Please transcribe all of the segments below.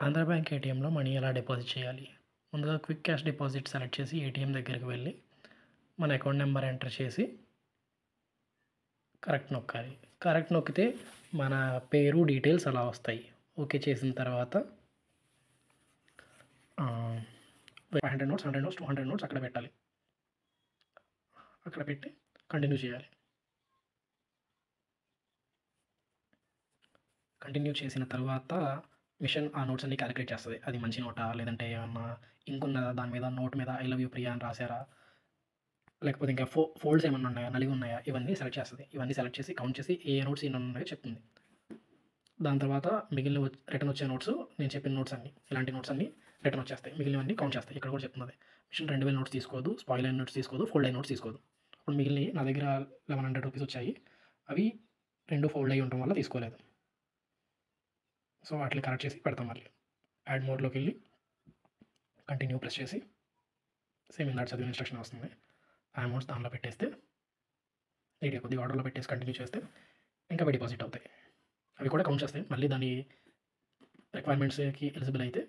Andhra bank ఏటీఎంలో money ఎలా deposit చేయాలి? ముందుగా క్విక్ క్యాష్ డిపాజిట్ సెలెక్ట్ చేసి ఏటీఎం దగ్గరికి వెళ్ళి మన అకౌంట్ నెంబర్ ఎంటర్ చేసి కరెక్ట్ నొక్కాలి. కరెక్ట్ నొక్కితే మన పేరు డీటెయిల్స్ అలా వస్తాయి. ఓకే చేసిన తర్వాత 500 నోట్స్, 100 నోట్స్, 200 నోట్స్ అక్కడ పెట్టాలి. అక్కడ పెట్టి కంటిన్యూ చేయాలి. కంటిన్యూ చేసిన తర్వాత మిషన్ ఆ నోట్స్ అన్ని క్యాలిక్యులేట్ చేస్తుంది. అది మంచి నోటా, లేదంటే ఏమన్నా ఇంక్ ఉన్నదా దాని మీద, నోట్ మీద ఐ లవ్ యూ ప్రియా అని రాశారా, లేకపోతే ఇంకా ఫోల్డ్స్ ఏమన్నా ఉన్నాయా, నలిగి ఉన్నాయా, ఇవన్నీ సెలెక్ట్ చేస్తుంది. ఇవన్నీ సెలెక్ట్ చేసి కౌంట్ చేసి ఏ నోట్స్ ఎన్ని ఉన్నాయో చెప్తుంది. దాని తర్వాత మిగిలిన రిటర్న్ వచ్చే నోట్స్, నేను చెప్పిన నోట్స్ అన్ని, ఇలాంటి నోట్స్ అన్ని రిటర్న్ వచ్చేస్తాయి. మిగిలినవన్నీ కౌంట్ చేస్తాయి. ఇక్కడ కూడా చెప్తున్నది మిషన్ 2000 నోట్స్ తీసుకోదు, స్పాయిల్ అయిన నోట్స్ తీసుకోదు, ఫోల్డ్ అయిన నోట్స్ తీసుకోదు. ఇప్పుడు మిగిలిన నా దగ్గర 1100 రూపీస్ వచ్చాయి. అవి 2 ఫోల్డ్ అయ్యి ఉండటం వల్ల తీసుకోలేదు. సో వాటిని కరెక్ట్ చేసి పెడతాం. మళ్ళీ యాడ్ మోడ్లోకి వెళ్ళి కంటిన్యూ ప్రెస్ చేసి సేమ్ ఇందాక చదివిన ఇన్స్ట్రక్షన్ వస్తుంది. ఆ అమౌంట్స్ దానిలో పెట్టేస్తే నీట్గా కొద్దిగా ఆర్డర్లో పెట్టేసి కంటిన్యూ చేస్తే ఇంకా అవి డిపాజిట్ అవుతాయి. అవి కూడా కౌంట్ చేస్తాయి. మళ్ళీ దాని రిక్వైర్మెంట్స్కి ఎలిజిబుల్ అయితే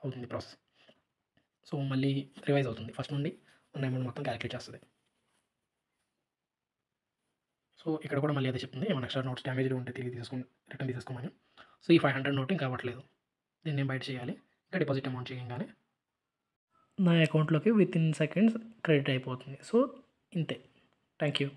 అవుతుంది ప్రాసెస్. సో మళ్ళీ రివైజ్ అవుతుంది. ఫస్ట్ నుండి ఉన్న అమౌంట్ మొత్తం క్యాలిక్యులేట్ చేస్తుంది. సో ఇక్కడ కూడా మళ్ళీ అదే చెప్తుంది, ఏమైనా ఎక్స్ట్రా నోట్స్ డ్యామేజ్ ఉంటే తిరిగి రిటర్న్ తీసేసుకోమని. సో ఈ 500 నోట్ ఇంకా అవ్వట్లేదు. దీన్ని నేను బయట చేయాలి. ఇంకా డిపాజిట్ అమౌంట్ చేయగానే నా అకౌంట్లోకి వితిన్ సెకండ్స్ క్రెడిట్ అయిపోతుంది. సో ఇంతే. Thank you.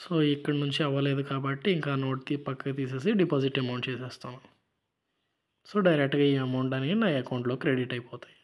సో ఇక్కడ నుంచి అవ్వలేదు కాబట్టి ఇంకా నోట్ పక్కకి తీసేసి డిపాజిట్ అమౌంట్ చేసేస్తాను. సో డైరెక్ట్గా ఈ అమౌంట్ అనేది నా అకౌంట్లో క్రెడిట్ అయిపోతాయి.